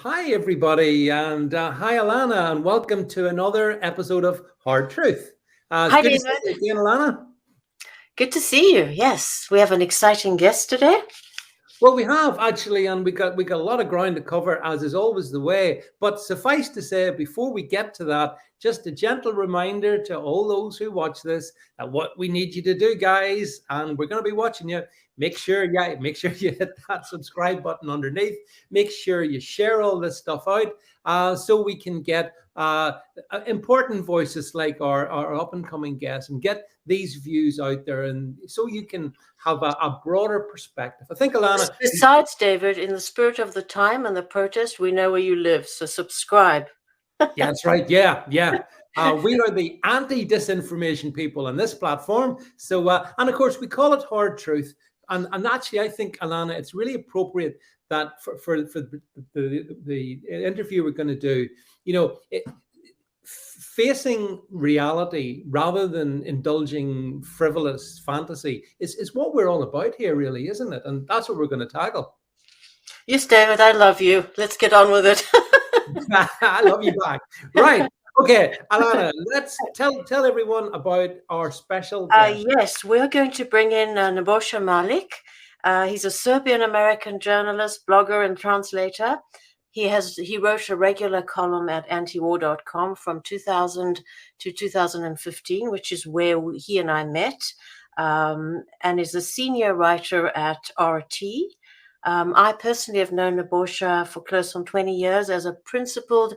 Hi, everybody, and hi, ILANA, and welcome to another episode of Hard Truth. Hi, good David. to see you again, ILANA. Good to see you. Yes, we have an exciting guest today. Well, we have actually, and we got a lot of ground to cover, as is always the way. But suffice to say, before we get to that, just a gentle reminder to all those who watch this that what we need you to do, guys, and we're going to be watching you. Make sure you hit that subscribe button underneath. Make sure you share all this stuff out, so we can get important voices like our up and coming guests and get these views out there, and so you can have a broader perspective. I think, ILANA. Besides, David, in the spirit of the time and the protest, we know where you live, so subscribe. Yeah, that's right. Yeah. We are the anti-disinformation people on this platform. So, and of course, we call it Hard Truth. And actually, I think, ILANA, it's really appropriate that for the interview we're going to do, facing reality rather than indulging frivolous fantasy is what we're all about here, really, isn't it? And that's what we're going to tackle. Yes, David, I love you. Let's get on with it. I love you back. Right. Okay, ILANA, let's tell everyone about our special guest. Yes, we're going to bring in Nebojsa Malic. He's a Serbian-American journalist, blogger, and translator. He wrote a regular column at antiwar.com from 2000 to 2015, which is where he and I met, and is a senior writer at RT. I personally have known Nebojsa for close on 20 years as a principled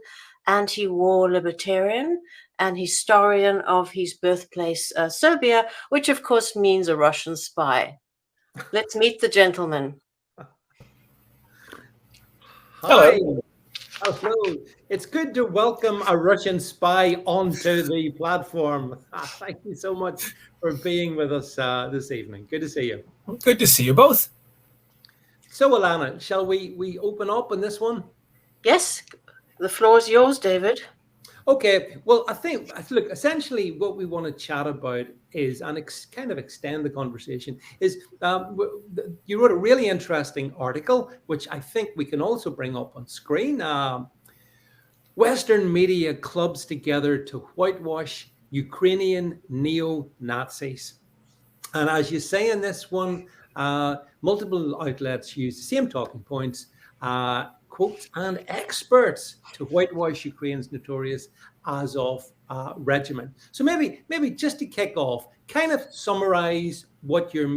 anti-war libertarian and historian of his birthplace, Serbia, which of course means a Russian spy. Let's meet the gentleman. Hi. Hello. It's good to welcome a Russian spy onto the platform. Thank you so much for being with us this evening. Good to see you. Good to see you both. So, ILANA, shall we open up on this one? Yes, the floor is yours, David. Okay, well, I think, look, essentially what we want to chat about is, and kind of extend the conversation, is you wrote a really interesting article, which I think we can also bring up on screen. Western media clubs together to whitewash Ukrainian neo-Nazis. And as you say in this one, multiple outlets use the same talking points, quotes, and experts to whitewash Ukraine's notorious Azov regiment. So maybe just to kick off, kind of summarize what your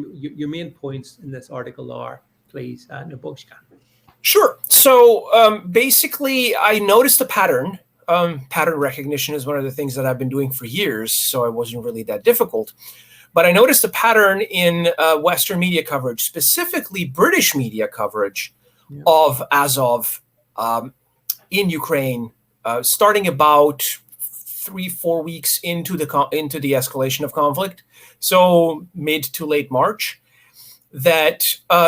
main points in this article are, please, Nebojsa. Sure. So basically, I noticed a pattern. Pattern recognition is one of the things that I've been doing for years, so it wasn't really that difficult. But I noticed a pattern in Western media coverage, specifically British media coverage, of Azov in Ukraine, starting about 3-4 weeks into the escalation of conflict, so mid to late March, that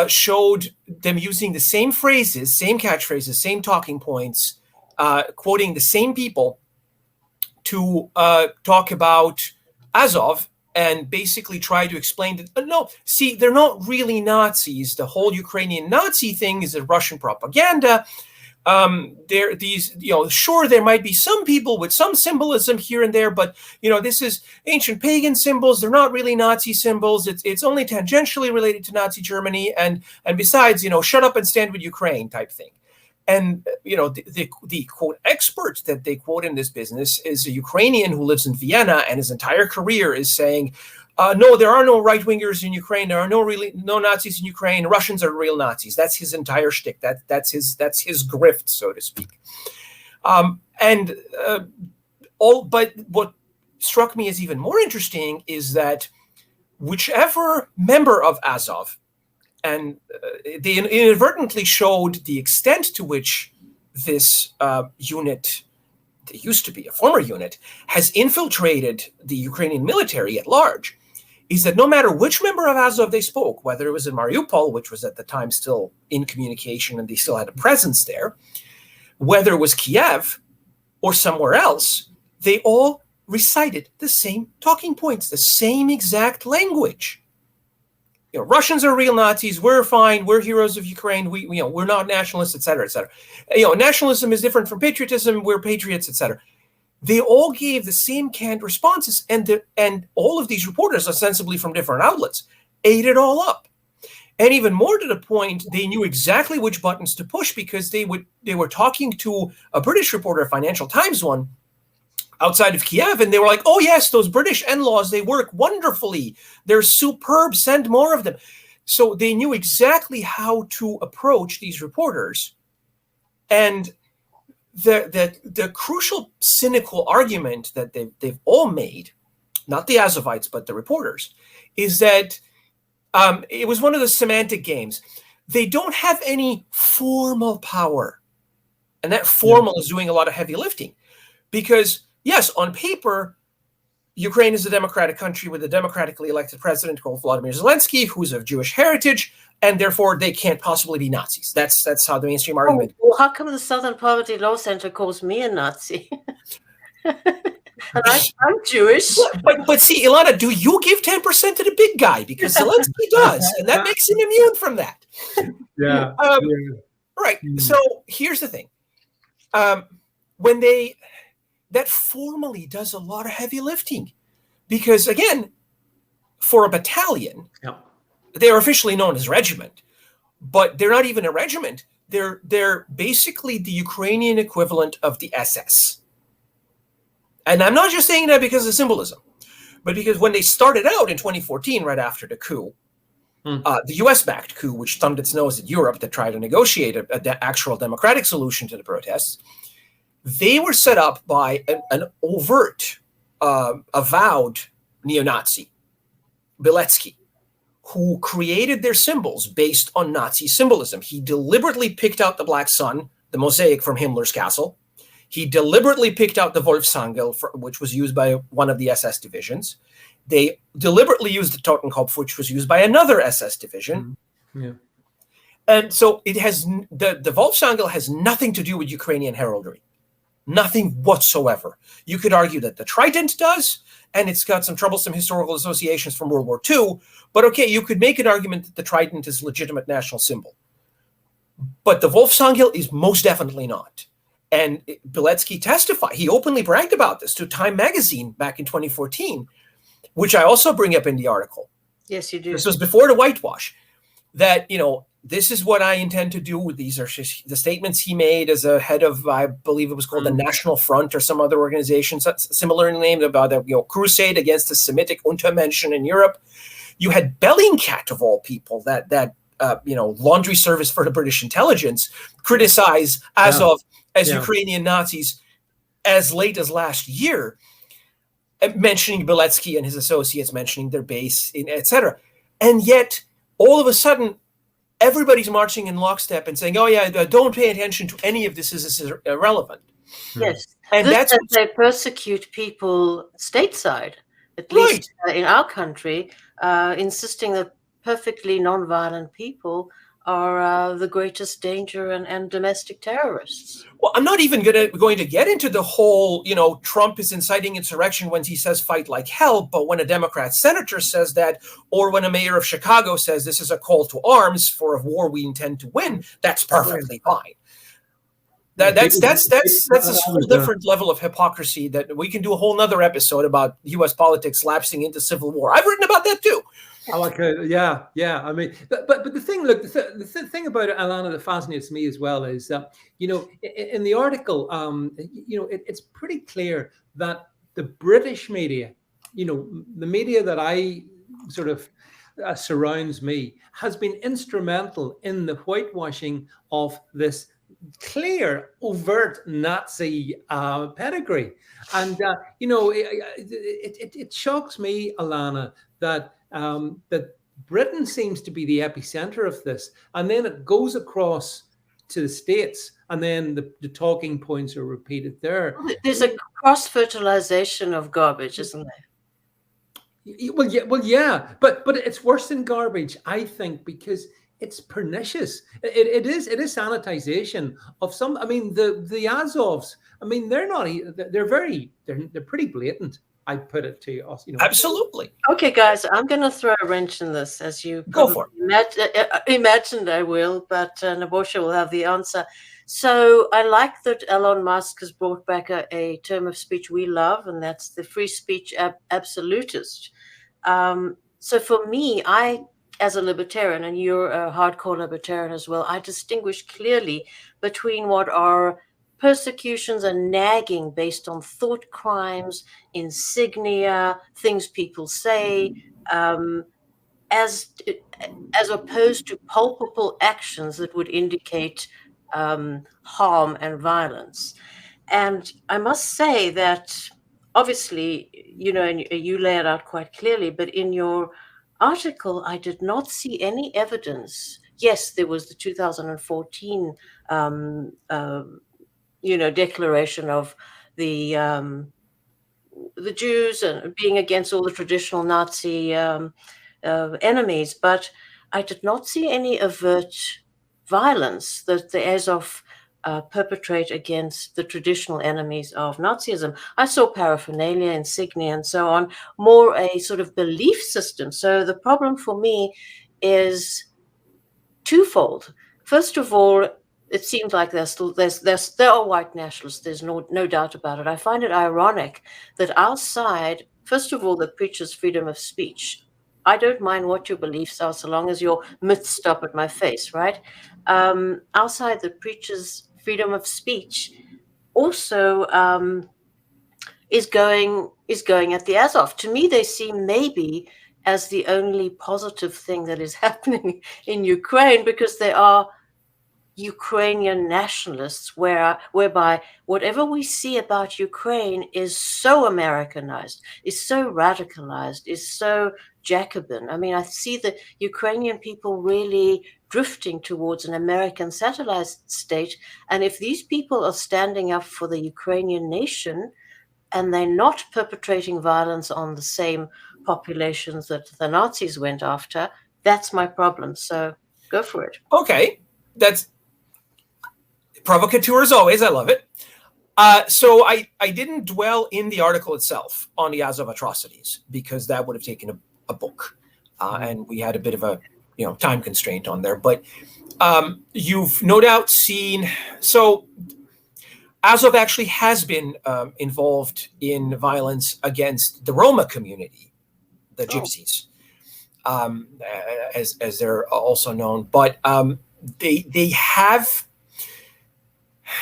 showed them using the same phrases, same catchphrases, same talking points, quoting the same people to talk about Azov, and basically try to explain that, no, see, they're not really Nazis. The whole Ukrainian Nazi thing is a Russian propaganda. Sure, there might be some people with some symbolism here and there, but, this is ancient pagan symbols. They're not really Nazi symbols. It's only tangentially related to Nazi Germany. And besides, shut up and stand with Ukraine type thing. And, the quote expert that they quote in this business is a Ukrainian who lives in Vienna, and his entire career is saying, no, there are no right-wingers in Ukraine. There are no Nazis in Ukraine. Russians are real Nazis. That's his entire shtick. That's his grift, so to speak. But what struck me as even more interesting is that whichever member of Azov, and they inadvertently showed the extent to which this unit, that used to be a former unit, has infiltrated the Ukrainian military at large, is that no matter which member of Azov they spoke, whether it was in Mariupol, which was at the time still in communication and they still had a presence there, whether it was Kiev or somewhere else, they all recited the same talking points, the same exact language. Russians are real Nazis. We're fine. We're heroes of Ukraine. We're not nationalists, et cetera, et cetera. Nationalism is different from patriotism. We're patriots, et cetera. They all gave the same canned responses, and all of these reporters, ostensibly from different outlets, ate it all up. And even more to the point, they knew exactly which buttons to push, because they were talking to a British reporter, a Financial Times one, outside of Kiev, and they were like, "Oh yes, those British NLAWs, they work wonderfully. They're superb. Send more of them." So they knew exactly how to approach these reporters. And the crucial cynical argument that they've all made, not the Azovites but the reporters, is that it was one of the semantic games. They don't have any formal power, and that formal is doing a lot of heavy lifting, because yes, on paper, Ukraine is a democratic country with a democratically elected president called Vladimir Zelensky, who's of Jewish heritage, and therefore they can't possibly be Nazis. That's how the mainstream argument. Well, how come the Southern Poverty Law Center calls me a Nazi? And I'm Jewish. But see, ILANA, do you give 10% to the big guy? Because Zelensky does, and that makes him immune from that. Yeah. Right. So here's the thing. That formally does a lot of heavy lifting, because again, for a battalion, they are officially known as regiment, but they're not even a regiment. They're basically the Ukrainian equivalent of the SS. And I'm not just saying that because of symbolism, but because when they started out in 2014, right after the coup, the US-backed coup, which thumbed its nose at Europe to try to negotiate an actual democratic solution to the protests, they were set up by an overt, avowed neo-Nazi, Beletsky, who created their symbols based on Nazi symbolism. He deliberately picked out the black sun, the mosaic from Himmler's castle. He deliberately picked out the Wolfsangel, which was used by one of the SS divisions. They deliberately used the Totenkopf, which was used by another SS division. Yeah. And so it has the Wolfsangel has nothing to do with Ukrainian heraldry. Nothing whatsoever. You could argue that the trident does, and it's got some troublesome historical associations from World War II. But okay, you could make an argument that the trident is a legitimate national symbol. But the Wolfsangel is most definitely not. And Beletsky testified, he openly bragged about this to Time magazine back in 2014, which I also bring up in the article. Yes, you do. This was before the whitewash. That, this is what I intend to do. These are the statements he made as a head of, I believe it was called the National Front or some other organization, similar in name, about a crusade against the Semitic Untermenschen in Europe. You had Bellingcat, of all people, that laundry service for the British intelligence, criticize Azov as Ukrainian Nazis as late as last year, mentioning Beletsky and his associates, mentioning their base, etc. And yet, all of a sudden, everybody's marching in lockstep and saying, "Oh yeah, don't pay attention to any of this. This is irrelevant." Yes, and that's that they persecute people stateside, at least in our country, insisting that perfectly non-violent people are the greatest danger and domestic terrorists. Well, I'm not even going to get into the whole, Trump is inciting insurrection when he says fight like hell, but when a Democrat senator says that, or when a mayor of Chicago says this is a call to arms for a war we intend to win, that's perfectly fine. That's a whole different level of hypocrisy that we can do a whole nother episode about U.S. politics lapsing into civil war. I've written about that too. Yeah. I mean, but the thing, look, the thing about it, ILANA, that fascinates me as well is that, in the article, it's pretty clear that the British media, the media that I sort of surrounds me, has been instrumental in the whitewashing of this clear, overt Nazi pedigree. And, it shocks me, ILANA, that Britain seems to be the epicenter of this, and then it goes across to the States, and then the talking points are repeated there. There's a cross-fertilization of garbage, isn't there? Well, yeah, but it's worse than garbage, I think, because it's pernicious. It is sanitization of some. I mean, the Azovs. I mean, they're pretty blatant. I put it to us. Absolutely. Okay, guys, I'm going to throw a wrench in this, as you Go for it. Imagined I will, but Nebojsa will have the answer. So I like that Elon Musk has brought back a term of speech we love, and that's the free speech absolutist. So for me, as a libertarian, and you're a hardcore libertarian as well, I distinguish clearly between what are persecutions and nagging based on thought crimes, insignia, things people say, as opposed to palpable actions that would indicate harm and violence. And I must say that, obviously, and you lay it out quite clearly, but in your article, I did not see any evidence. Yes, there was the 2014 declaration of the Jews and being against all the traditional Nazi enemies, but I did not see any overt violence that the Azov perpetrate against the traditional enemies of Nazism. I saw paraphernalia, insignia, and so on, more a sort of belief system. So the problem for me is twofold. First of all, it seems like there are white nationalists. There's no doubt about it. I find it ironic that our side, first of all, that preaches freedom of speech. I don't mind what your beliefs are, so long as your myths stop at my face, right? Our side that preaches freedom of speech also is going at the Azov. To me, they seem maybe as the only positive thing that is happening in Ukraine, because they are Ukrainian nationalists, whereby whatever we see about Ukraine is so Americanized, is so radicalized, is so Jacobin. I mean, I see the Ukrainian people really drifting towards an American satellite state. And if these people are standing up for the Ukrainian nation and they're not perpetrating violence on the same populations that the Nazis went after, that's my problem. So go for it. Okay, that's provocateur as always. I love it. So I didn't dwell in the article itself on the Azov atrocities, because that would have taken a book, and we had a bit of a time constraint on there. But you've no doubt seen. So Azov actually has been involved in violence against the Roma community, the Gypsies, as they're also known. But they have.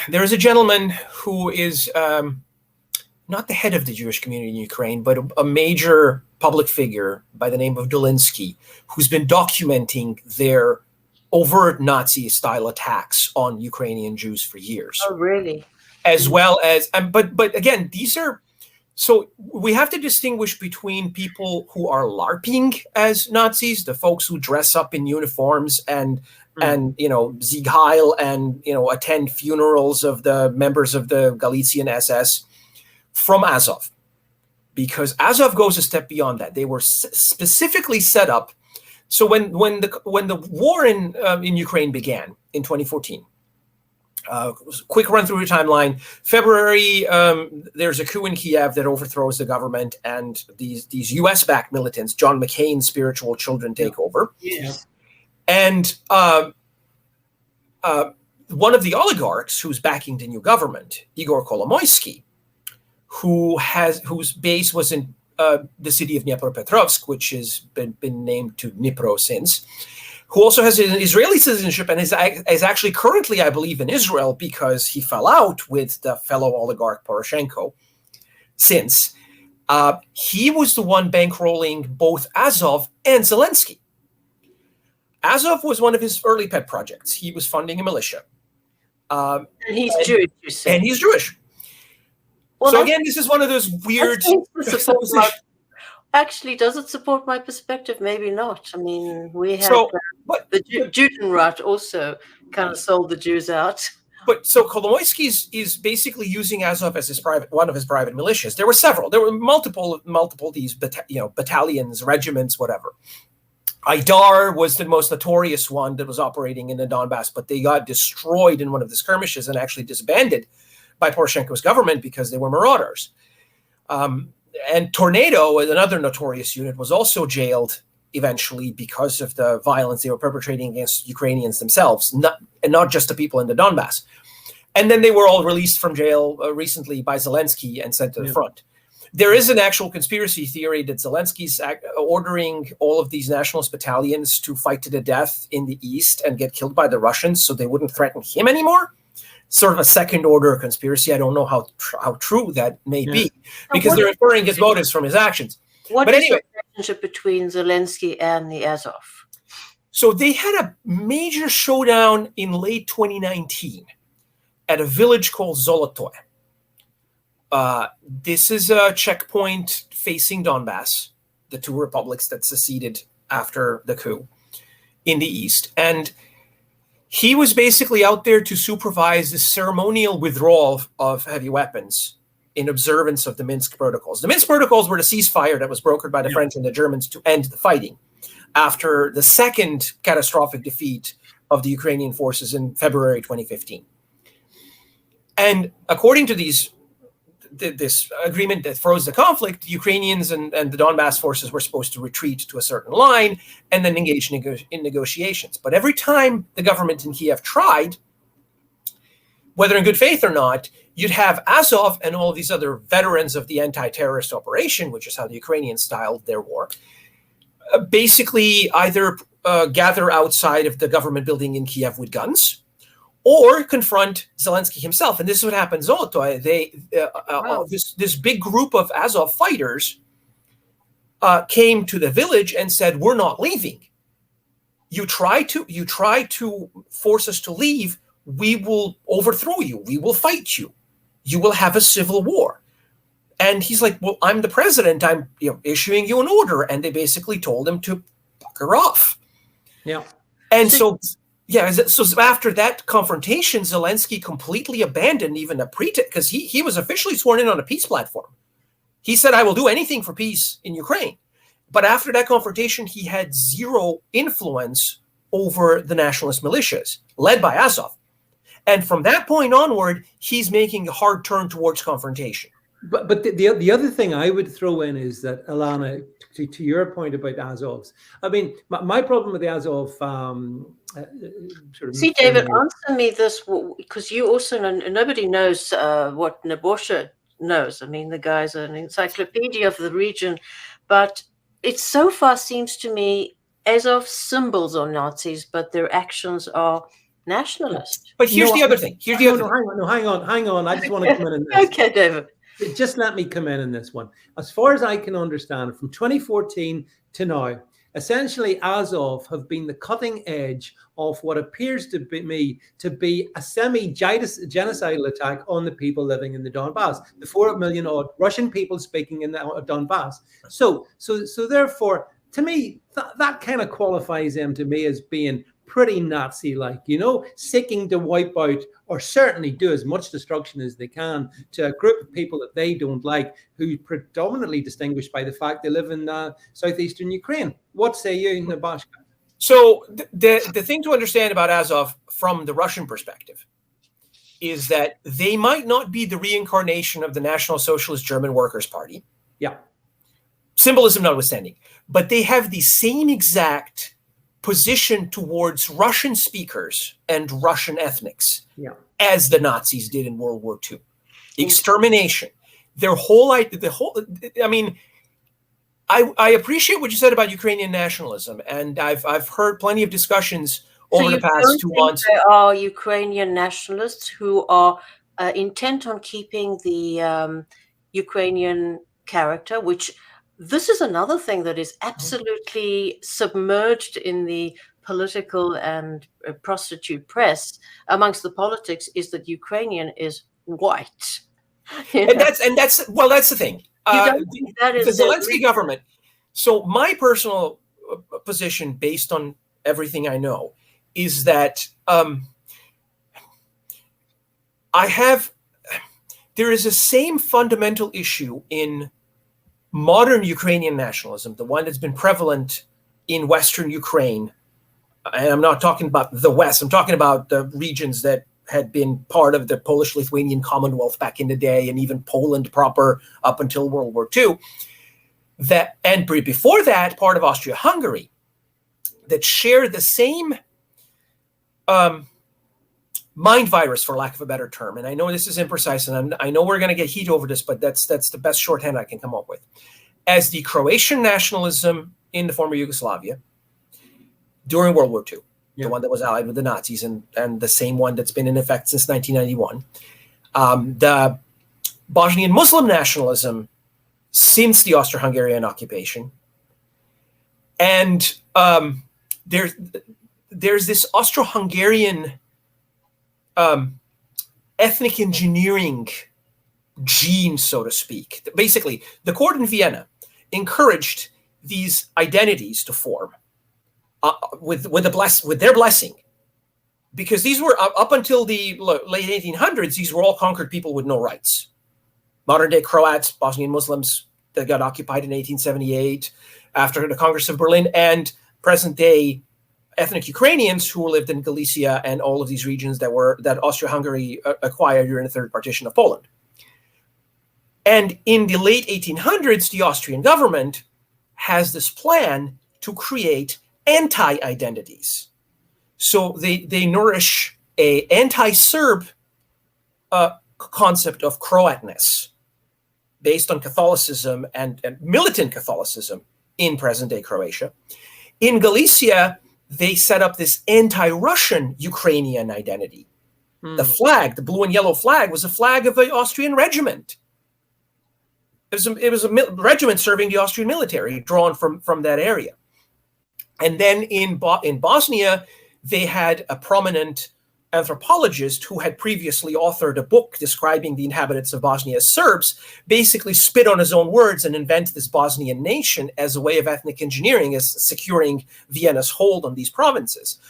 There is a gentleman who is not the head of the Jewish community in Ukraine, but a major public figure by the name of Zelensky, who's been documenting their overt Nazi-style attacks on Ukrainian Jews for years. Oh, really? As well as, but again, these are, so we have to distinguish between people who are LARPing as Nazis, the folks who dress up in uniforms and Sieg Heil and attend funerals of the members of the Galician SS, from Azov, because Azov goes a step beyond that. They were specifically set up. So when the war in Ukraine began in 2014. Quick run through your timeline. February, there's a coup in Kiev that overthrows the government, and these U.S.-backed militants, John McCain's spiritual children, take over. Yes. And one of the oligarchs who's backing the new government, Igor Kolomoisky, whose base was in the city of Dnipropetrovsk, which has been named to Dnipro since, who also has an Israeli citizenship and is actually currently, I believe, in Israel because he fell out with the fellow oligarch Poroshenko since. He was the one bankrolling both Azov and Zelensky. Azov was one of his early pet projects. He was funding a militia. And he's Jewish, you say. And he's Jewish. Well, so again, this is one of those weird... Actually, does it support my perspective? Maybe not. I mean, we have the Judenrat also kind of sold the Jews out. But so Kolomoisky is basically using Azov as one of his private militias. There were several. There were multiple these battalions, regiments, whatever. Aidar was the most notorious one that was operating in the Donbass, but they got destroyed in one of the skirmishes and actually disbanded by Poroshenko's government because they were marauders. Tornado, another notorious unit, was also jailed eventually because of the violence they were perpetrating against Ukrainians themselves, and not just the people in the Donbass. And then they were all released from jail recently by Zelensky and sent to the front. There is an actual conspiracy theory that Zelensky's ordering all of these nationalist battalions to fight to the death in the east and get killed by the Russians so they wouldn't threaten him anymore. Sort of a second-order conspiracy. I don't know how true that may be, because they're inferring his motives from his actions. What is the relationship between Zelensky and the Azov? So they had a major showdown in late 2019 at a village called Zolotoy. This is a checkpoint facing Donbass, the two republics that seceded after the coup in the east. And he was basically out there to supervise the ceremonial withdrawal of heavy weapons in observance of the Minsk protocols. The Minsk protocols were the ceasefire that was brokered by the French and the Germans to end the fighting after the second catastrophic defeat of the Ukrainian forces in February 2015. And according to this agreement that froze the conflict, the Ukrainians and the Donbass forces were supposed to retreat to a certain line and then engage in negotiations. But every time the government in Kiev tried, whether in good faith or not, you'd have Azov and all these other veterans of the anti-terrorist operation, which is how the Ukrainians styled their war, basically either gather outside of the government building in Kiev with guns, or confront Zelensky himself. And this is what happened in Zolotoy. This big group of Azov fighters came to the village and said, "We're not leaving. You try to force us to leave, we will overthrow you. We will fight you. You will have a civil war." And he's like, "Well, I'm the president. I'm issuing you an order." And they basically told him to bugger off. Yeah. And so after that confrontation, Zelensky completely abandoned even a pretext, because he was officially sworn in on a peace platform. He said, "I will do anything for peace in Ukraine." But after that confrontation, he had zero influence over the nationalist militias led by Azov. And from that point onward, he's making a hard turn towards confrontation. But the other thing I would throw in is that, Ilana, to your point about Azovs, I mean, my problem with the Azov See, David, answer me this, because you also know, nobody knows what Nebojsa knows. I mean, the guy's an encyclopedia of the region, but it so far seems to me Azov symbols are Nazis, but their actions are nationalist. But here's the other thing. Hang on. I just want to come in this. Okay, David. Just let me come in this one. As far as I can understand, from 2014 to now, essentially Azov have been the cutting edge of what appears to be a semi-genocidal attack on the people living in the Donbass, the 4 million odd Russian people speaking in the Donbass. So therefore, to me, that kind of qualifies them to me as being pretty Nazi-like, seeking to wipe out or certainly do as much destruction as they can to a group of people that they don't like, who predominantly distinguished by the fact they live in southeastern Ukraine. What say you, Nebojsa? So the thing to understand about Azov from the Russian perspective is that they might not be the reincarnation of the National Socialist German Workers' Party. Yeah. Symbolism notwithstanding. But they have the same exact position towards Russian speakers and Russian ethnics as the Nazis did in World War II. Extermination. I mean, I appreciate what you said about Ukrainian nationalism, and I've heard plenty of discussions over the past 2 months. There are Ukrainian nationalists who are intent on keeping the Ukrainian character, which this is another thing that is absolutely submerged in the political and prostitute press amongst the politics, is that Ukrainian is white. And that's the thing. The Zelensky government. So my personal position, based on everything I know, is that there is the same fundamental issue in modern Ukrainian nationalism, the one that's been prevalent in Western Ukraine, and I'm not talking about the West, I'm talking about the regions that had been part of the Polish-Lithuanian Commonwealth back in the day, and even Poland proper up until World War II. And before that, part of Austria-Hungary, that shared the same mind virus, for lack of a better term. And I know this is imprecise, and I know we're going to get heat over this, but that's the best shorthand I can come up with. As the Croatian nationalism in the former Yugoslavia during World War II, the one that was allied with the Nazis, and the same one that's been in effect since 1991. The Bosnian Muslim nationalism since the Austro-Hungarian occupation. And there's this Austro-Hungarian ethnic engineering gene, so to speak. Basically, the court in Vienna encouraged these identities to form with their blessing, because these were up until the late 1800s. These were all conquered people with no rights. Modern day Croats, Bosnian Muslims that got occupied in 1878 after the Congress of Berlin, and present day ethnic Ukrainians who lived in Galicia and all of these regions that Austria-Hungary acquired during the third partition of Poland. And in the late 1800s, the Austrian government has this plan to create anti-identities. So they nourish a anti-Serb concept of Croatness based on Catholicism and militant Catholicism in present-day Croatia. In Galicia, they set up this anti-Russian Ukrainian identity. The flag, the blue and yellow flag, was a flag of the Austrian regiment. It was a regiment serving the Austrian military, drawn from that area. And then in Bosnia, they had a prominent anthropologist who had previously authored a book describing the inhabitants of Bosnia as Serbs, basically spit on his own words and invent this Bosnian nation as a way of ethnic engineering, as securing Vienna's hold on these provinces.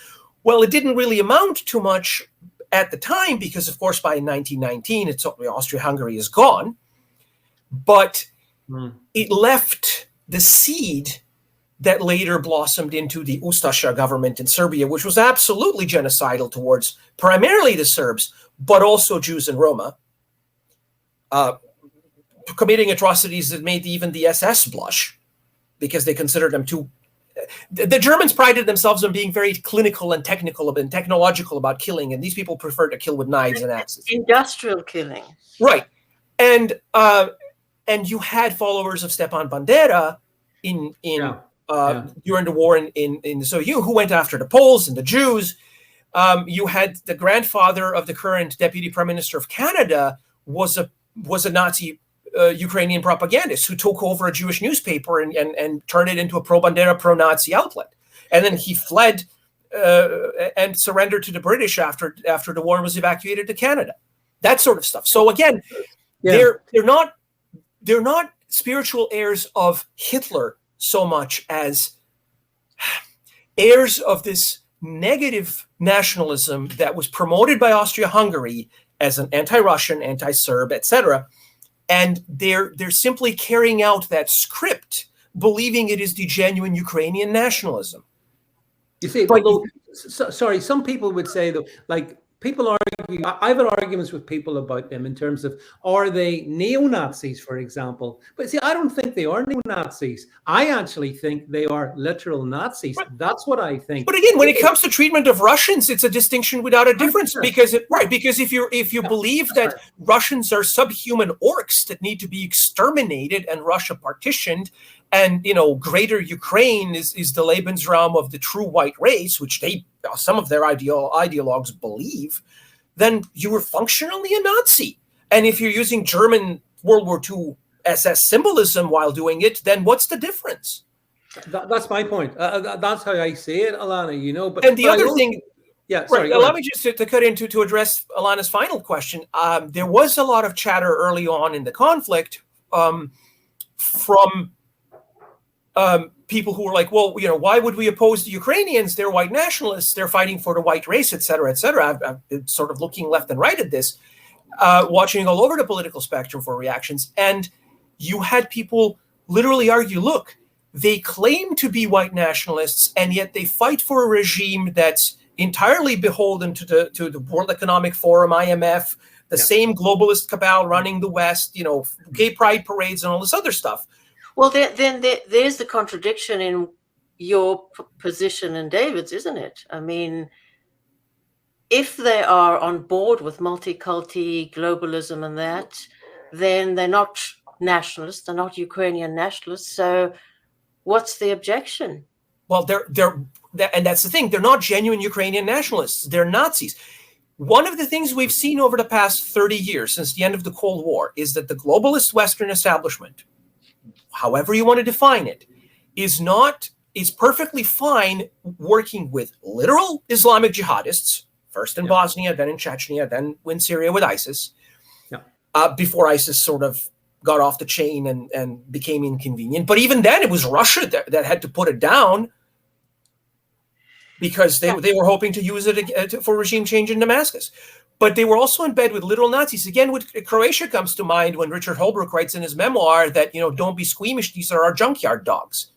Well, it didn't really amount to much at the time because, of course, by 1919, Austria-Hungary is gone. But it left the seed that later blossomed into the Ustasha government in Serbia, which was absolutely genocidal towards primarily the Serbs, but also Jews and Roma, committing atrocities that made even the SS blush because they considered them too. The Germans prided themselves on being very clinical and technical and technological about killing, and these people preferred to kill with knives and axes. Industrial killing. Right. And you had followers of Stepan Bandera during the war in the Soviet Union, who went after the Poles and the Jews. You had the grandfather of the current Deputy Prime Minister of Canada was a Nazi Ukrainian propagandist who took over a Jewish newspaper and turned it into a pro-Bandera, pro-Nazi outlet. And then he fled and surrendered to the British after the war and was evacuated to Canada. That sort of stuff. So again, they're not spiritual heirs of Hitler so much as heirs of this negative nationalism that was promoted by Austria-Hungary as an anti-Russian, anti-Serb, etc. And they're simply carrying out that script, believing it is the genuine Ukrainian nationalism. You see, sorry, some people would say, though, like, people argue, I've had arguments with people about them in terms of, are they neo-Nazis, for example? But see, I don't think they are neo-Nazis. I actually think they are literal Nazis. Right. That's what I think. But again, when it comes to treatment of Russians, it's a distinction without a difference, because if you believe that Russians are subhuman orcs that need to be exterminated and Russia partitioned, and greater Ukraine is the Lebensraum of the true white race, which some of their ideologues believe, then you were functionally a Nazi. And if you're using German World War II SS symbolism while doing it, then what's the difference? That's my point. That's how I see it, Ilana. But and the other thing, sorry. Allow me just to cut into to address Ilana's final question. There was a lot of chatter early on in the conflict from people who were like, well, why would we oppose the Ukrainians? They're white nationalists. They're fighting for the white race, et cetera, et cetera. I've been sort of looking left and right at this, watching all over the political spectrum for reactions. And you had people literally argue, look, they claim to be white nationalists, and yet they fight for a regime that's entirely beholden to the World Economic Forum, IMF, the same globalist cabal running the West, gay pride parades and all this other stuff. Well, then there's the contradiction in your position and David's, isn't it? I mean, if they are on board with multi-culti, globalism and that, then they're not nationalists, they're not Ukrainian nationalists. So what's the objection? Well, and that's the thing, they're not genuine Ukrainian nationalists, they're Nazis. One of the things we've seen over the past 30 years, since the end of the Cold War, is that the globalist Western establishment, however you want to define it, is perfectly fine working with literal Islamic jihadists, first in Bosnia, then in Chechnya, then in Syria with ISIS, before ISIS sort of got off the chain and became inconvenient. But even then, it was Russia that had to put it down because they were hoping to use it for regime change in Damascus. But they were also in bed with literal Nazis. Again, Croatia comes to mind when Richard Holbrooke writes in his memoir that, don't be squeamish, these are our junkyard dogs.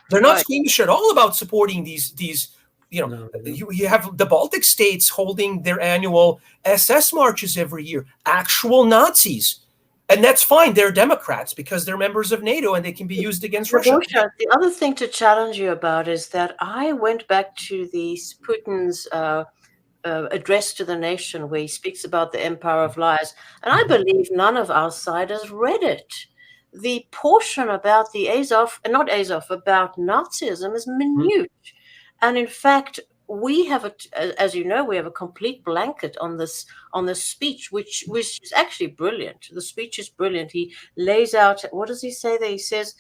They're not squeamish at all about supporting these you have the Baltic states holding their annual SS marches every year, actual Nazis. And that's fine. They're Democrats because they're members of NATO and they can be used against Russia. The other thing to challenge you about is that I went back to Putin's address to the nation where he speaks about the empire of lies. And I believe none of our siders read it. The portion about about Nazism is minute. And in fact, we have as you know, we have a complete blanket on this speech, which is actually brilliant. The speech is brilliant. He lays out, what does he say there? He says,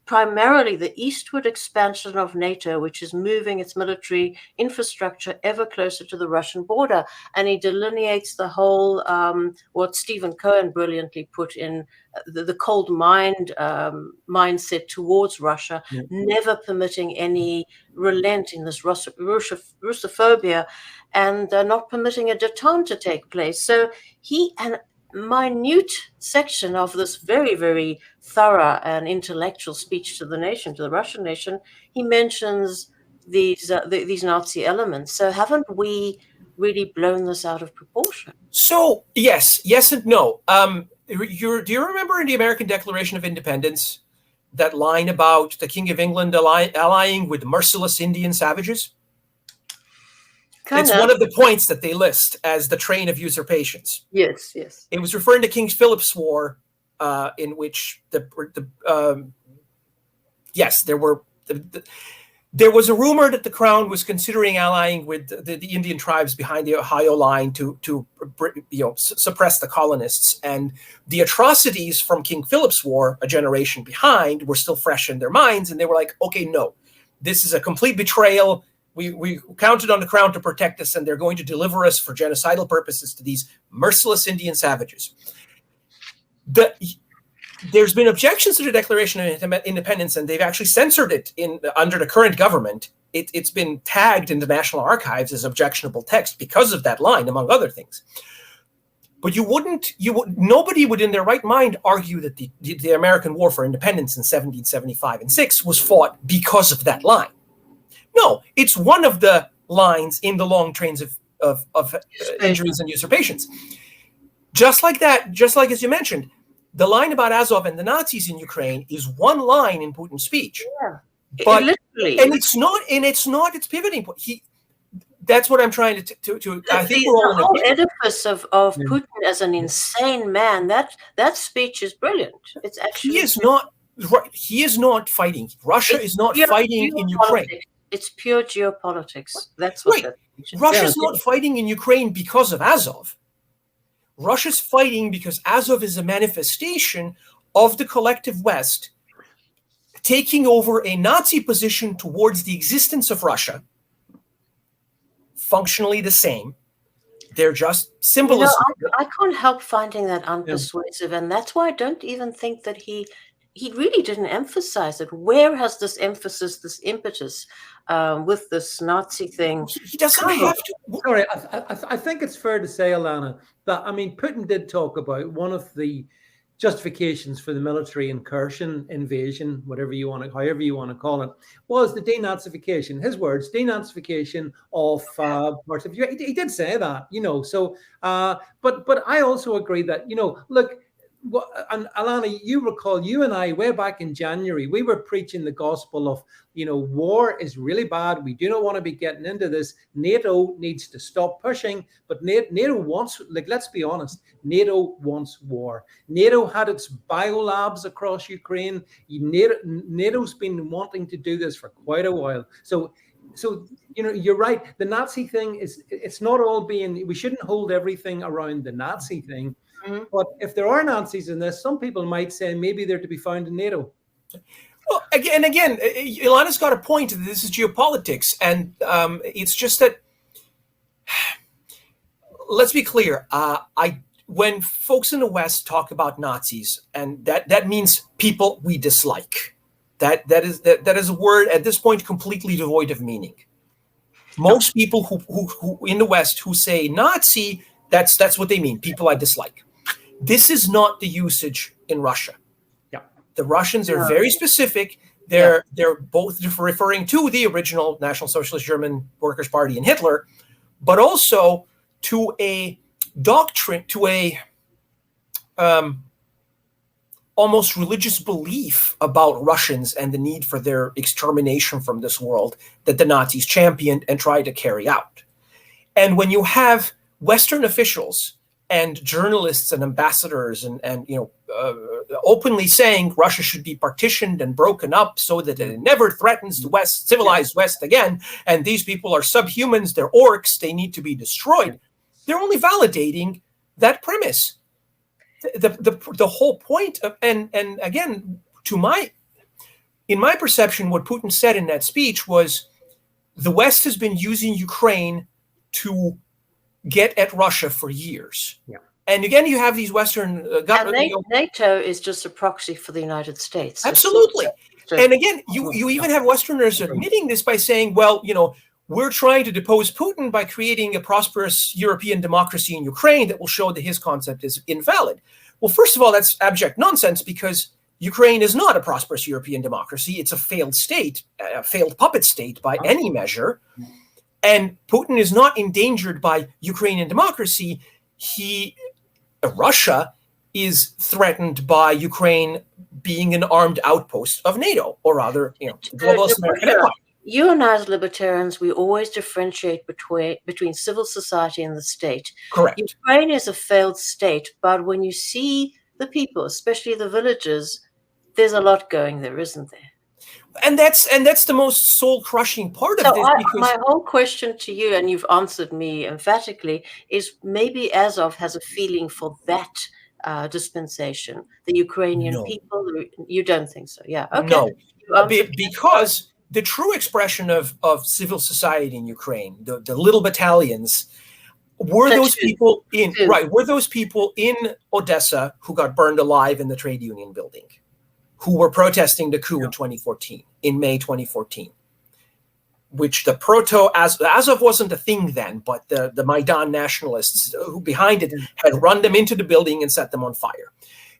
primarily the eastward expansion of NATO, which is moving its military infrastructure ever closer to the Russian border. And he delineates the whole, what Stephen Cohen brilliantly put in, the cold mindset towards Russia, never permitting any relent in this Russophobia and not permitting a détente to take place. So minute section of this very, very thorough and intellectual speech to the nation, to the Russian nation, he mentions these Nazi elements. So haven't we really blown this out of proportion? So yes and no. Do you remember in the American Declaration of Independence that line about the King of England allying with merciless Indian savages? It's one of the points that they list as the train of usurpations. Yes. It was referring to King Philip's War, in which there was a rumor that the crown was considering allying with the Indian tribes behind the Ohio line to suppress the colonists, and the atrocities from King Philip's War, a generation behind, were still fresh in their minds, and they were like, okay, no, this is a complete betrayal. We counted on the crown to protect us, and they're going to deliver us for genocidal purposes to these merciless Indian savages. There's been objections to the Declaration of Independence, and they've actually censored it under the current government. It's been tagged in the National Archives as objectionable text because of that line, among other things. But nobody would in their right mind argue that the American War for Independence in 1775 and 6 was fought because of that line. No, it's one of the lines in the long trains of injuries and usurpations. Just like that, just like as you mentioned, the line about Azov and the Nazis in Ukraine is one line in Putin's speech. Yeah, but literally, and it's not its pivoting point. That's what I'm trying to. I think we're all the whole edifice of Putin as an insane man. That speech is brilliant. It's actually he is not right. He is not fighting. Russia is not fighting in Ukraine. It's pure geopolitics. That's what. Right. Russia's not fighting in Ukraine because of Azov. Russia's fighting because Azov is a manifestation of the collective West taking over a Nazi position towards the existence of Russia, functionally the same. They're just symbolism. I can't help finding that unpersuasive, and that's why I don't even think that he really didn't emphasize it. Where has this emphasis, this impetus with this Nazi thing? He doesn't have to. Sorry, I think it's fair to say, ILANA, that, Putin did talk about one of the justifications for the military incursion, invasion, however you want to call it, was the denazification. His words, denazification of parts of Ukraine. He did say that, So, but I also agree that, look. And ILANA, you recall, you and I, way back in January, we were preaching the gospel of, war is really bad. We do not want to be getting into this. NATO needs to stop pushing. But NATO wants, let's be honest, NATO wants war. NATO had its biolabs across Ukraine. NATO's been wanting to do this for quite a while. So you're right. The Nazi thing it's not all we shouldn't hold everything around the Nazi thing. Mm-hmm. But if there are Nazis in this, some people might say maybe they're to be found in NATO. Well, again, Ilana's got a point. This is geopolitics, and it's just that. Let's be clear. When folks in the West talk about Nazis, and that means people we dislike. That is a word at this point completely devoid of meaning. Most people who in the West who say Nazi, that's what they mean. People I dislike. This is not the usage in Russia. Yeah, the Russians are very specific. They're both referring to the original National Socialist German Workers' Party and Hitler, but also to a doctrine, to a almost religious belief about Russians and the need for their extermination from this world that the Nazis championed and tried to carry out. And when you have Western officials and journalists and ambassadors and openly saying Russia should be partitioned and broken up so that it never threatens the West, civilized West again, and these people are subhumans, they're orcs, they need to be destroyed, they're only validating that premise. The whole point of, and again, in my perception, what Putin said in that speech was the West has been using Ukraine to get at Russia for years. Yeah. And again, you have these Western governments. NATO is just a proxy for the United States. Absolutely. And again, you even have Westerners admitting this by saying, well, we're trying to depose Putin by creating a prosperous European democracy in Ukraine that will show that his concept is invalid. Well, first of all, that's abject nonsense because Ukraine is not a prosperous European democracy. It's a failed state, a failed puppet state by any measure. And Putin is not endangered by Ukrainian democracy. Russia is threatened by Ukraine being an armed outpost of NATO, or rather, globalist American empire. You and I as libertarians, we always differentiate between civil society and the state. Correct. Ukraine is a failed state, but when you see the people, especially the villagers, there's a lot going there, isn't there? And that's the most soul-crushing part of this. My whole question to you, and you've answered me emphatically, is maybe Azov has a feeling for that dispensation, the Ukrainian people. You don't think so? Yeah. Okay. No, because the true expression of civil society in Ukraine, the little battalions, were those people in Odessa who got burned alive in the trade union building, who were protesting the coup in 2014, in May 2014, which the Azov wasn't a thing then, but the Maidan nationalists who behind it had run them into the building and set them on fire.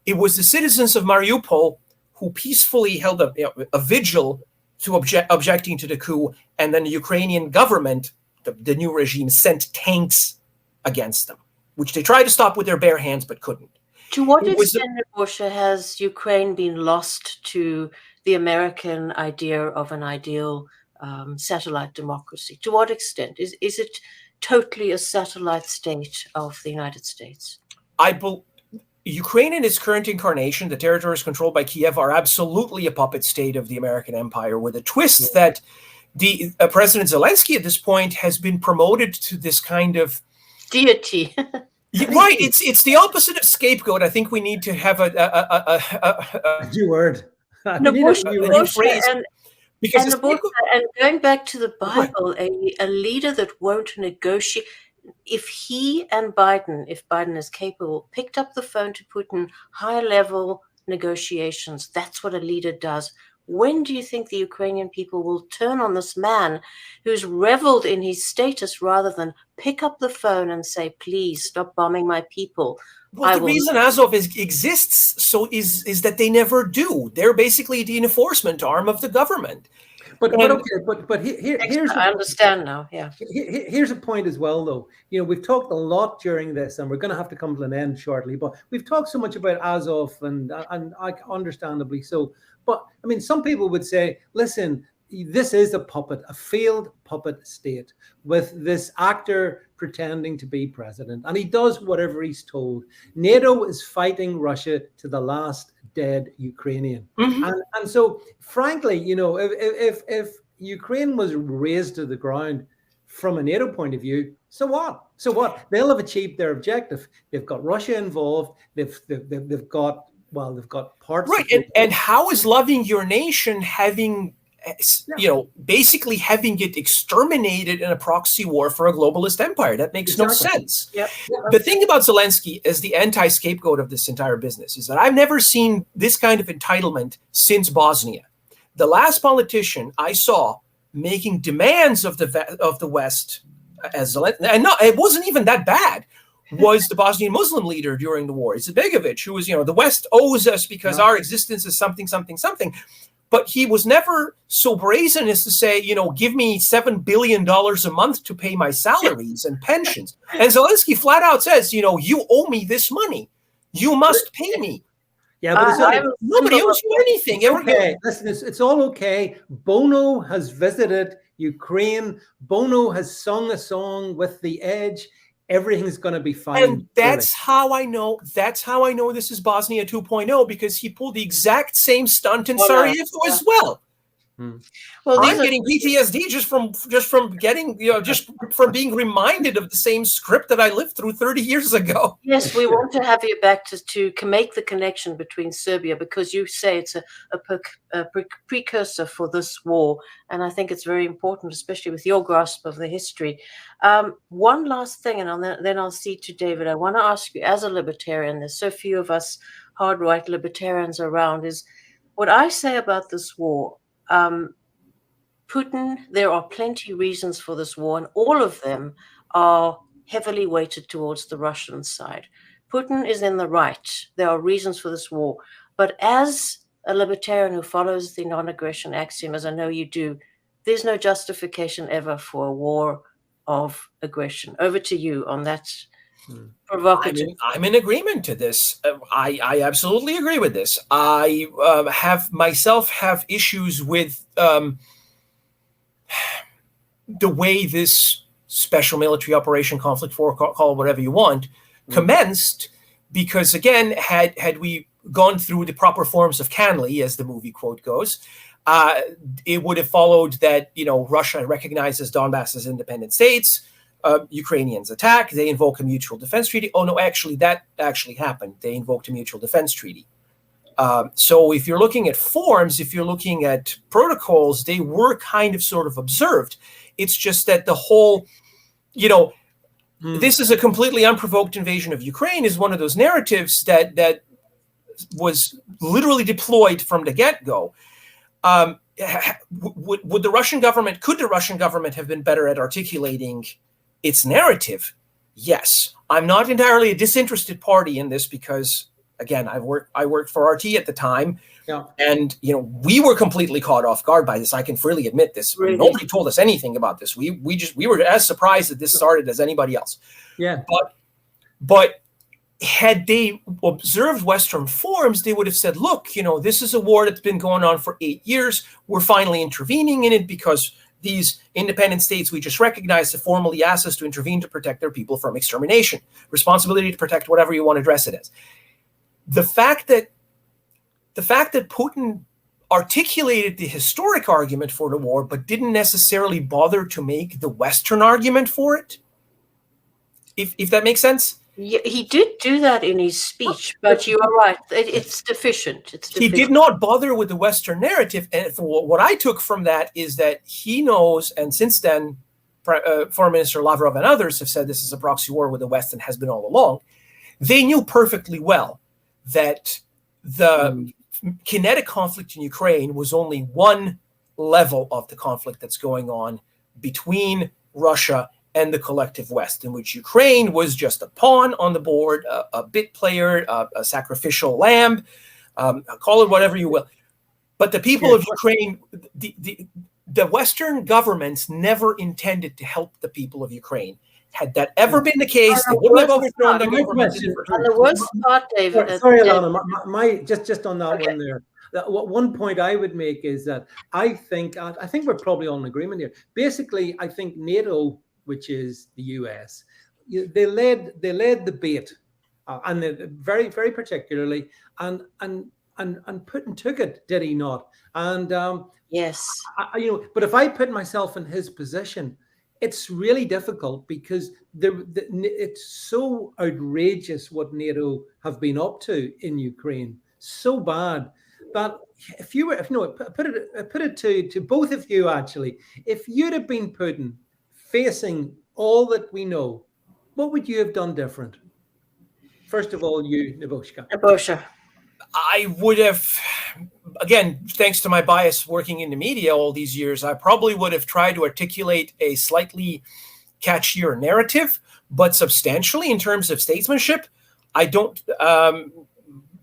It was the citizens of Mariupol who peacefully held a vigil to objecting to the coup, and then the Ukrainian government, the new regime, sent tanks against them, which they tried to stop with their bare hands but couldn't. To what extent, Nebojsa, has Ukraine been lost to the American idea of an ideal satellite democracy? To what extent? Is it totally a satellite state of the United States? Ukraine in its current incarnation, the territories controlled by Kiev, are absolutely a puppet state of the American empire, with a twist that the President Zelensky at this point has been promoted to this kind of deity. Right, it's the opposite of scapegoat. I think we need to have a new word. Nebojsa, phrase. And going back to the Bible, a leader that won't negotiate. If Biden is capable, picked up the phone to Putin, high-level negotiations, that's what a leader does When do you think the Ukrainian people will turn on this man who's reveled in his status rather than pick up the phone and say, please stop bombing my people? Well, the reason Azov exists is that they never do. They're basically the enforcement arm of the government. But here's I understand now. Yeah. Here's a point as well, though. We've talked a lot during this, and we're going to have to come to an end shortly. But we've talked so much about Azov, and understandably so. But I mean, some people would say, listen, this is a puppet, a failed puppet state with this actor pretending to be president, and he does whatever he's told. NATO is fighting Russia to the last dead Ukrainian. Mm-hmm. And so, frankly, if Ukraine was razed to the ground from a NATO point of view, so what? So what? They'll have achieved their objective. They've got Russia involved. They've got parts. Right. And how is loving your nation having, basically having it exterminated in a proxy war for a globalist empire? That makes no sense. Yep. The thing about Zelensky as the anti-scapegoat of this entire business is that I've never seen this kind of entitlement since Bosnia. The last politician I saw making demands of the West as Zelensky, and it wasn't even that bad, was the Bosnian Muslim leader during the war, Izetbegovic, who was, the West owes us because our existence is something. But he was never so brazen as to say, give me $7 billion a month to pay my salaries and pensions. And Zelensky flat out says, you owe me this money. You must pay me. Yeah, but nobody owes you anything. Okay, listen, it's all okay. Bono has visited Ukraine. Bono has sung a song with The Edge. Everything's going to be fine. And that's how I know this is Bosnia 2.0, because he pulled the exact same stunt in Sarajevo as well. Well, I'm getting PTSD just from getting, just from being reminded of the same script that I lived through 30 years ago. Yes, we want to have you back to make the connection between Serbia, because you say it's a precursor for this war. And I think it's very important, especially with your grasp of the history. One last thing, and then I'll see to David. I want to ask you, as a libertarian, there's so few of us hard right libertarians around, is what I say about this war. Putin, there are plenty of reasons for this war, and all of them are heavily weighted towards the Russian side. Putin is in the right. There are reasons for this war. But as a libertarian who follows the non-aggression axiom, as I know you do, there's no justification ever for a war of aggression. Over to you on that provocative. I'm in agreement to this. I absolutely agree with this. I have issues with the way this special military operation, conflict 4, call it whatever you want, commenced, because again, had we gone through the proper forms of Canley, as the movie quote goes, it would have followed that, Russia recognizes Donbass as independent states. Ukrainians attack, they invoke a mutual defense treaty. Oh, no, that actually happened. They invoked a mutual defense treaty. So if you're looking at forms, if you're looking at protocols, they were kind of sort of observed. It's just that the whole, this is a completely unprovoked invasion of Ukraine is one of those narratives that was literally deployed from the get-go. Could the Russian government have been better at articulating its narrative? Yes. I'm not entirely a disinterested party in this because, again, I worked for RT at the time, and we were completely caught off guard by this. I can freely admit this. Really? Nobody told us anything about this. We were as surprised that this started as anybody else. Yeah. But had they observed Western forms, they would have said, look, this is a war that's been going on for 8 years. We're finally intervening in it because these independent states we just recognized have formally asked us to intervene to protect their people from extermination. Responsibility to protect whatever you want to address it as. The fact that Putin articulated the historic argument for the war, but didn't necessarily bother to make the Western argument for it, if that makes sense. Yeah, he did do that in his speech, but you are right. It's deficient. He did not bother with the Western narrative. And what I took from that is that he knows, and since then, Foreign Minister Lavrov and others have said this is a proxy war with the West and has been all along. They knew perfectly well that the kinetic conflict in Ukraine was only one level of the conflict that's going on between Russia and the collective West, in which Ukraine was just a pawn on the board, a bit player, a sacrificial lamb, call it whatever you will. But the people of Ukraine, the Western governments never intended to help the people of Ukraine. Had that ever been the case, they wouldn't have overthrown the government. And the worst part, David. Sorry, Ilana, just on that one there. One point I would make is that I think we're probably all in agreement here. Basically, I think NATO, which is the US, they led the bait, and very, very particularly, and Putin took it, did he not? And yes, but if I put myself in his position, it's really difficult because it's so outrageous what NATO have been up to in Ukraine, so bad that if you were, put it to both of you actually, if you'd have been Putin facing all that we know, what would you have done different? First of all, you, Nebojsa. I would have, again, thanks to my bias working in the media all these years, I probably would have tried to articulate a slightly catchier narrative, but substantially in terms of statesmanship, I don't,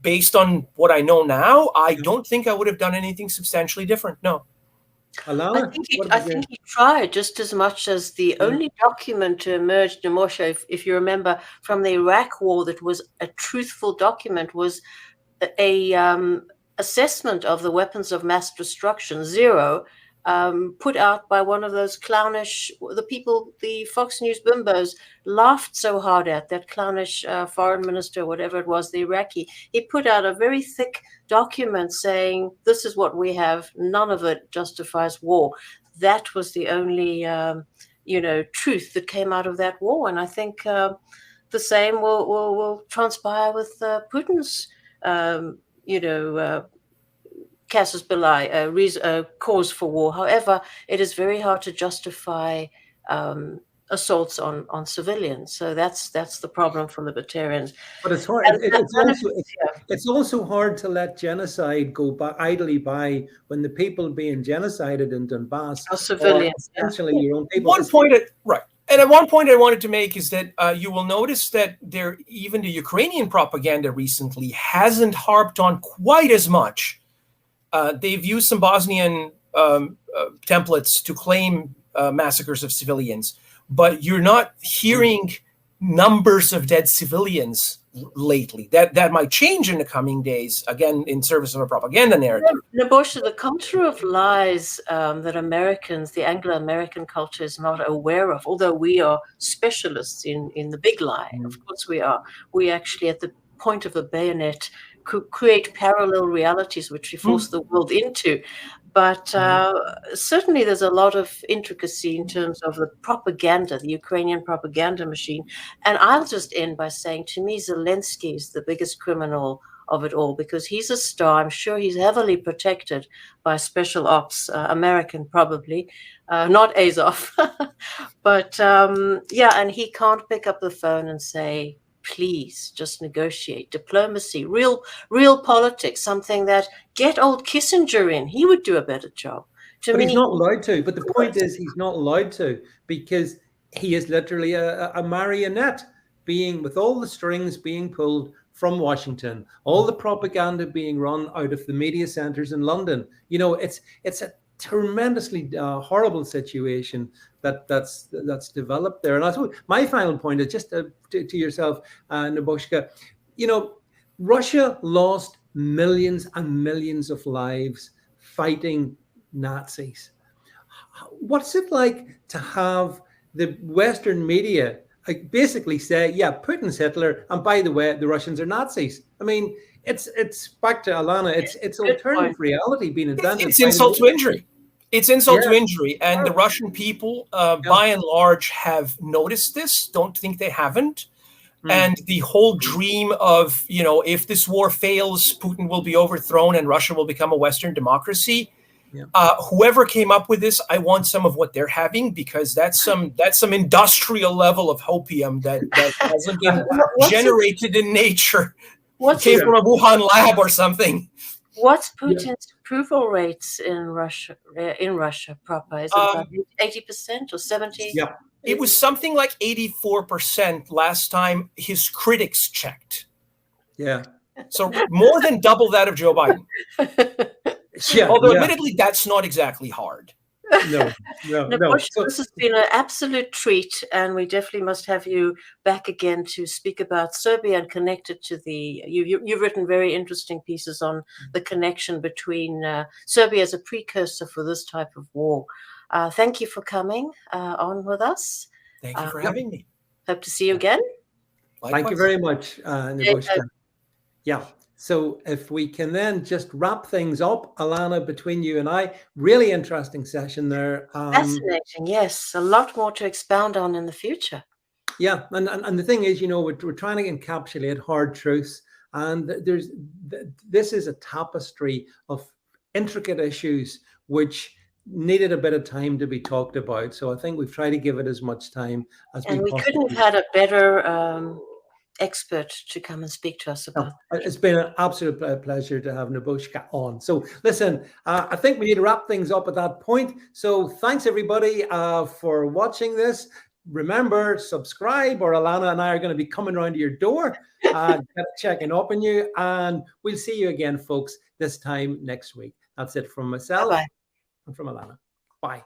based on what I know now, I don't think I would have done anything substantially different. No. Ilana, I think he tried just as much as the only document to emerge, Nebojsa, if you remember, from the Iraq War that was a truthful document was a assessment of the weapons of mass destruction, zero, put out by one of those clownish, the Fox News bimbos laughed so hard at, that clownish foreign minister, whatever it was, the Iraqi. He put out a very thick document saying, this is what we have, none of it justifies war. That was the only, truth that came out of that war. And I think the same will transpire with Putin's casus belli, cause for war. However, it is very hard to justify assaults on civilians. So that's the problem for libertarians. But it's hard. It's also hard to let genocide go idly by when the people being genocided in Donbass are civilians. Essentially, your own people. And at one point I wanted to make is that you will notice that even the Ukrainian propaganda recently hasn't harped on quite as much. They've used some Bosnian templates to claim massacres of civilians, but you're not hearing numbers of dead civilians lately. That might change in the coming days, again, in service of a propaganda narrative. Nebojsa, the culture of lies that the Anglo-American culture is not aware of, although we are specialists in the big lie, of course we are. We actually, at the point of the bayonet, create parallel realities which we force the world into. But certainly there's a lot of intricacy in terms of the propaganda, the Ukrainian propaganda machine. And I'll just end by saying, to me, Zelensky is the biggest criminal of it all, because he's a star. I'm sure he's heavily protected by special ops, American probably, not Azov. But and he can't pick up the phone and say, please just negotiate. Diplomacy, real politics, something that get old Kissinger in. He would do a better job. But he's not allowed to. But the point is, he's not allowed to, because he is literally a marionette, with all the strings being pulled from Washington, all the propaganda being run out of the media centers in London. It's a tremendously horrible situation that's developed there. And I suppose my final point is just to yourself, Nebojsa, Russia lost millions and millions of lives fighting Nazis. What's it like to have the Western media basically say, yeah, Putin's Hitler, and by the way, the Russians are Nazis? I mean, it's back to Ilana. It's alternative reality being invented. It's insult to injury. It's insult to injury, and the Russian people, by and large, have noticed this. Don't think they haven't. And the whole dream of, if this war fails, Putin will be overthrown and Russia will become a Western democracy. Whoever came up with this, I want some of what they're having, because that's some industrial level of hopium that hasn't been generated in nature. It came from a Wuhan lab or something. What's Yeah. Putin's approval rates in Russia proper? Is it about 80% or 70%? Yeah. It was something like 84% last time his critics checked. Yeah. So more than double that of Joe Biden. Yeah. Although yeah. admittedly, that's not exactly hard. No. Nebojsa, So, this has been an absolute treat, and we definitely must have you back again to speak about Serbia and connect it to the. You've written very interesting pieces on the connection between Serbia as a precursor for this type of war. Thank you for coming on with us. Thank you for having me. Hope to see you again. Likewise. Thank you very much, Nebojsa. Yeah. So if we can then just wrap things up, ILANA, between you and I, really interesting session there. Fascinating, yes. A lot more to expound on in the future. Yeah, and the thing is, you know, we're trying to encapsulate hard truths, and this is a tapestry of intricate issues which needed a bit of time to be talked about. So I think we've tried to give it as much time as and we possibly couldn't have had a better expert to come and speak to us about. It's been an absolute pleasure to have Nebojsa on. So listen, I think we need to wrap things up at that point. So thanks everybody for watching this. Remember, subscribe, or ILANA and I are going to be coming around to your door, checking up on you, and we'll see you again, folks, this time next week. That's it from myself. Bye-bye. And from ILANA. Bye.